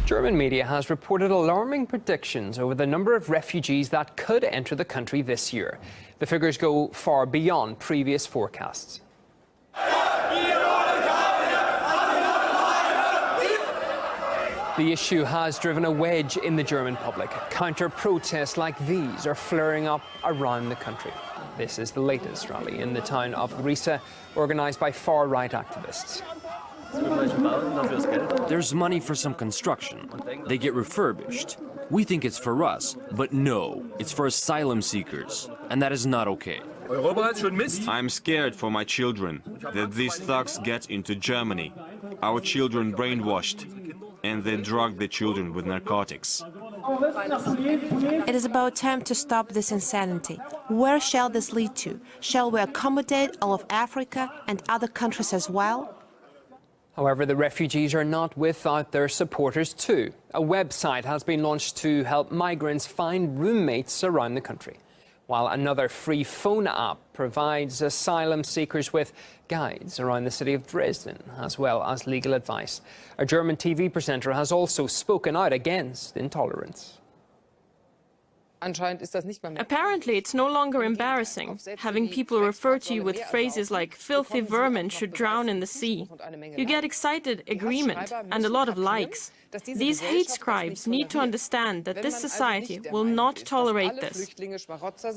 German media has reported alarming predictions over the number of refugees that could enter the country this year. The figures go far beyond previous forecasts. The issue has driven a wedge in the German public. Counter-protests like these are flaring up around the country. This is the latest rally in the town of Rusia, organised by far-right activists. There's money for some construction. They get refurbished. We think it's for us, but no, it's for asylum seekers, and that is not okay. I'm scared for my children, that these thugs get into Germany. Our children brainwashed, and they drug the children with narcotics. It is about time to stop this insanity. Where shall this lead to? Shall we accommodate all of Africa and other countries as well? However, the refugees are not without their supporters too. A website has been launched to help migrants find roommates around the country, while another free phone app provides asylum seekers with guides around the city of Dresden, as well as legal advice. A German TV presenter has also spoken out against intolerance. Apparently, it's no longer embarrassing. Having people refer to you with phrases like filthy vermin should drown in the sea. You get excited agreement and a lot of likes. These hate scribes need to understand that this society will not tolerate this.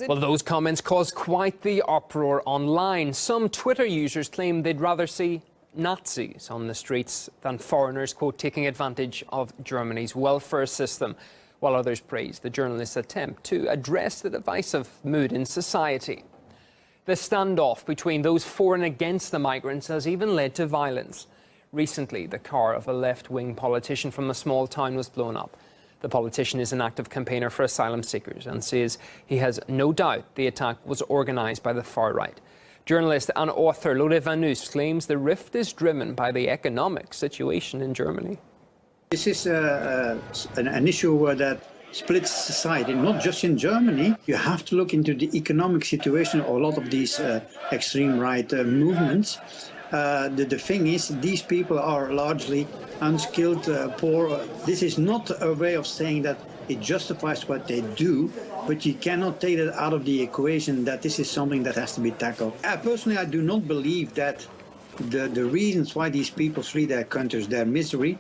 Well, those comments caused quite the uproar online. Some Twitter users claim they'd rather see Nazis on the streets than foreigners, quote, taking advantage of Germany's welfare system, while others praised the journalist's attempt to address the divisive mood in society. The standoff between those for and against the migrants has even led to violence. Recently, the car of a left-wing politician from a small town was blown up. The politician is an active campaigner for asylum seekers and says he has no doubt the attack was organised by the far right. Journalist and author Lode Van Nuys claims the rift is driven by the economic situation in Germany. This is an issue that splits society, not just in Germany. You have to look into the economic situation of a lot of these extreme right movements. The thing is, these people are largely unskilled, poor. This is not a way of saying that it justifies what they do, but you cannot take it out of the equation that this is something that has to be tackled. Personally, I do not believe that the reasons why these people flee their countries, their misery,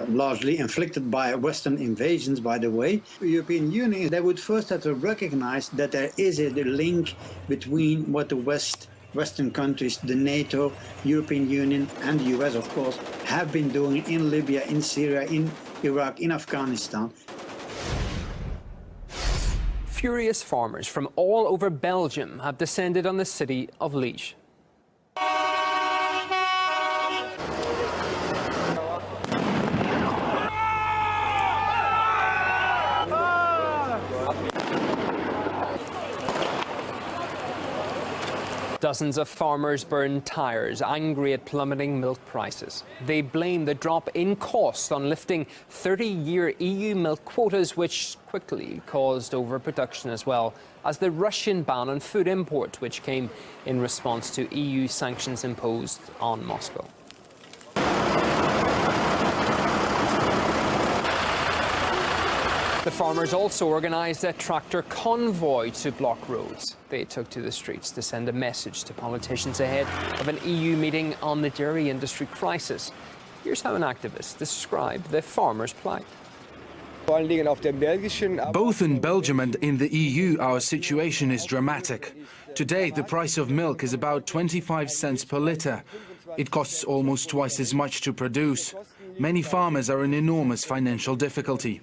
largely inflicted by Western invasions, by the way. The European Union, they would first have to recognize that there is a link between what the Western countries, the NATO, European Union, and the US, of course, have been doing in Libya, in Syria, in Iraq, in Afghanistan. Furious farmers from all over Belgium have descended on the city of Liège. Dozens of farmers burned tyres, angry at plummeting milk prices. They blame the drop in cost on lifting 30-year EU milk quotas, which quickly caused overproduction, as well as the Russian ban on food import, which came in response to EU sanctions imposed on Moscow. The farmers also organised a tractor convoy to block roads. They took to the streets to send a message to politicians ahead of an EU meeting on the dairy industry crisis. Here's how an activist described the farmers' plight. Both in Belgium and in the EU, our situation is dramatic. Today, the price of milk is about 25 cents per litre. It costs almost twice as much to produce. Many farmers are in enormous financial difficulty.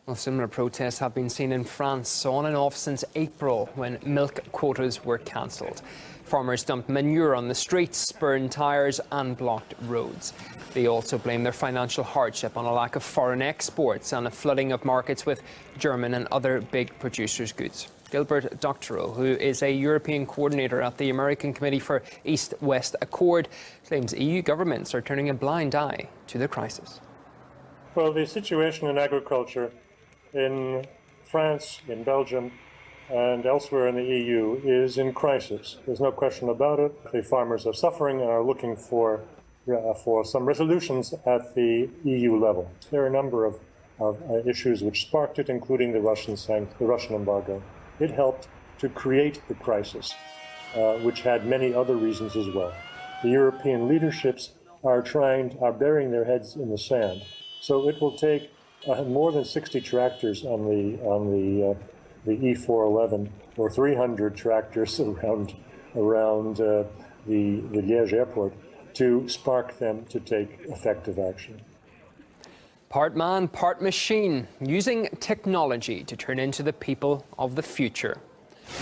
Well, similar protests have been seen in France on and off since April, when milk quotas were cancelled. Farmers dumped manure on the streets, burned tyres and blocked roads. They also blame their financial hardship on a lack of foreign exports and a flooding of markets with German and other big producers' goods. Gilbert Doctorow, who is a European coordinator at the American Committee for East-West Accord, claims EU governments are turning a blind eye to the crisis. Well, the situation in agriculture in France, in Belgium, and elsewhere in the EU is in crisis. There's no question about it. The farmers are suffering and are looking for for some resolutions at the EU level. There are a number of issues which sparked it, including the Russian embargo. It helped to create the crisis, which had many other reasons as well. The European leaderships are burying their heads in the sand. So it will take more than 60 tractors on the E411 or 300 tractors around the Liège airport to spark them to take effective action. Part man, part machine, using technology to turn into the people of the future.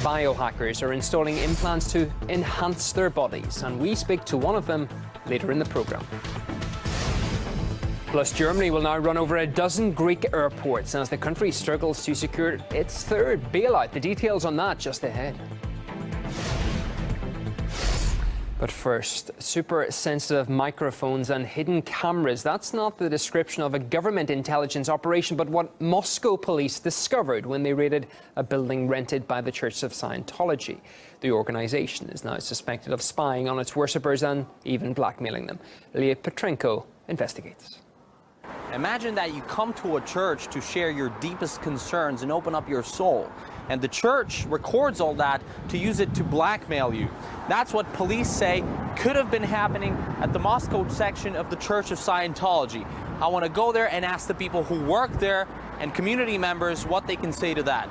Biohackers are installing implants to enhance their bodies, and we speak to one of them later in the programme. Plus, Germany will now run over a dozen Greek airports as the country struggles to secure its third bailout. The details on that just ahead. But first, super-sensitive microphones and hidden cameras. That's not the description of a government intelligence operation, but what Moscow police discovered when they raided a building rented by the Church of Scientology. The organization is now suspected of spying on its worshippers and even blackmailing them. Ilya Petrenko investigates. Imagine that you come to a church to share your deepest concerns and open up your soul. And the church records all that to use it to blackmail you. That's what police say could have been happening at the Moscow section of the Church of Scientology. I want to go there and ask the people who work there and community members what they can say to that.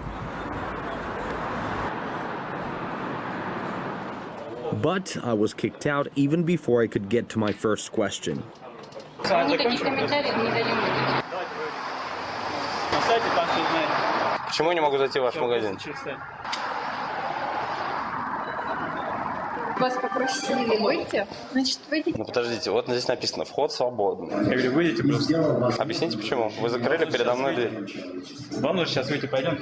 But I was kicked out even before I could get to my first question. Почему я не могу зайти в ваш магазин? Вас попросили выйти, значит, выйдите. Ну подождите, вот здесь написано «Вход свободный». Я говорю, выйдите просто. Объясните, почему? Вы закрыли передо мной дверь. Вам лучше сейчас выйти, пойдем.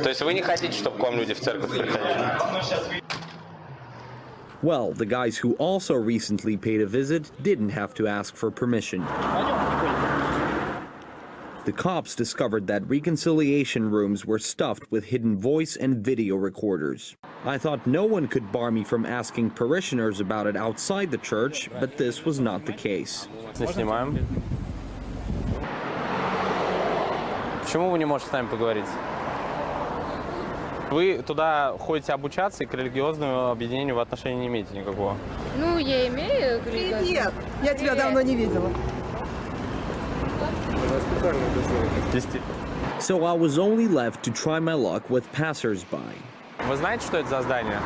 То есть вы не хотите, чтобы к вам люди в церковь приходили? Well, the guys who also recently paid a visit didn't have to ask for permission. The cops discovered that reconciliation rooms were stuffed with hidden voice and video recorders. I thought no one could bar me from asking parishioners about it outside the church, but this was not the case. Почему вы не можете с нами поговорить? Вы туда ходите обучаться и к религиозному объединению в отношении не имеете никакого? Ну, я имею к религиозному. Привет! Я тебя давно не видела. So I was only left to try my luck with passers-by. Вы знаете, что это за здание?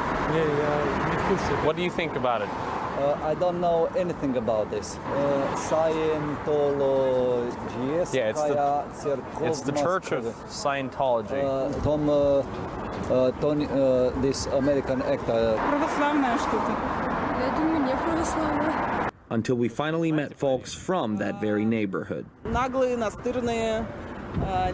What do you think about it? I don't know anything about this. Scientology. Yeah, it's the Church of Scientology. This American actor. Православная что-то. Я думаю, не православная. Until we finally met folks from that very neighborhood. Наглые, настырные,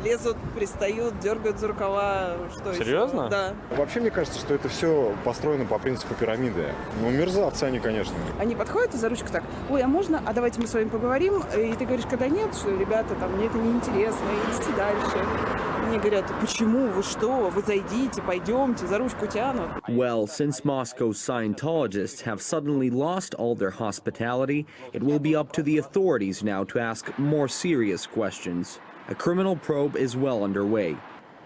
лезут, пристают, дергают за рукава. Серьезно? Да. Вообще, мне кажется, что это все построено по принципу пирамиды. Ну, мерзавцы они, конечно. Они подходят и за ручку так: ой, а можно? А давайте мы с вами поговорим. И ты говоришь, когда нет, что ребята, там, мне это неинтересно, идите дальше. Они говорят, почему, вы что, вы зайдите, пойдемте, за ручку тянут. Well, since Moscow's Scientologists have suddenly lost all their hospitality, it will be up to the authorities now to ask more serious questions. A criminal probe is well underway.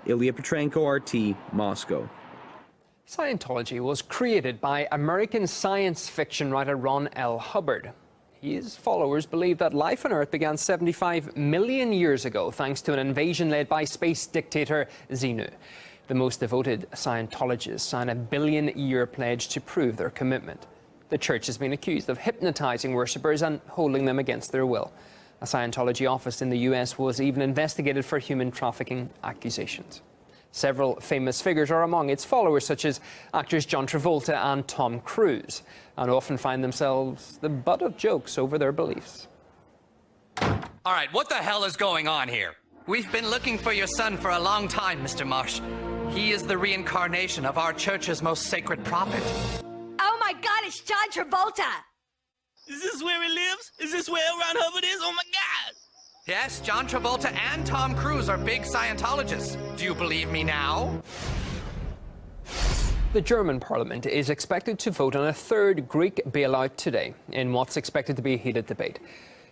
Ilya Petrenko, RT, Moscow. Scientology was created by American science fiction writer Ron L. Hubbard. His followers believe that life on Earth began 75 million years ago thanks to an invasion led by space dictator Xenu. The most devoted Scientologists sign a billion-year pledge to prove their commitment. The church has been accused of hypnotizing worshippers and holding them against their will. A Scientology office in the US was even investigated for human trafficking accusations. Several famous figures are among its followers, such as actors John Travolta and Tom Cruise, and often find themselves the butt of jokes over their beliefs. All right, what the hell is going on here? We've been looking for your son for a long time, Mr. Marsh. He is the reincarnation of our church's most sacred prophet. Oh my God, it's John Travolta! Is this where he lives? Is this where Ron Hubbard is? Oh my God! Yes, John Travolta and Tom Cruise are big Scientologists. Do you believe me now? The German parliament is expected to vote on a third Greek bailout today in what's expected to be a heated debate.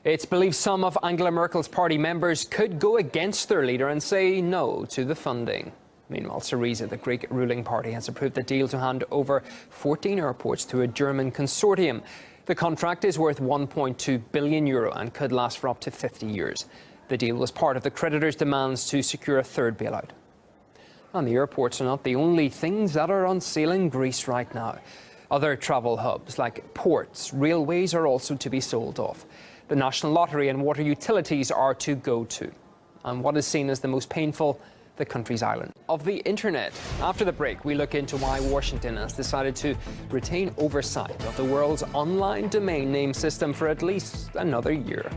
It's believed some of Angela Merkel's party members could go against their leader and say no to the funding. Meanwhile, Syriza, the Greek ruling party, has approved a deal to hand over 14 airports to a German consortium. The contract is worth €1.2 billion and could last for up to 50 years. The deal was part of the creditors' demands to secure a third bailout. And the airports are not the only things that are on sale in Greece right now. Other travel hubs like ports, railways are also to be sold off. The National Lottery and water utilities are to go too. And what is seen as the most painful, the country's island of the internet. After the break, we look into why Washington has decided to retain oversight of the world's online domain name system for at least another year.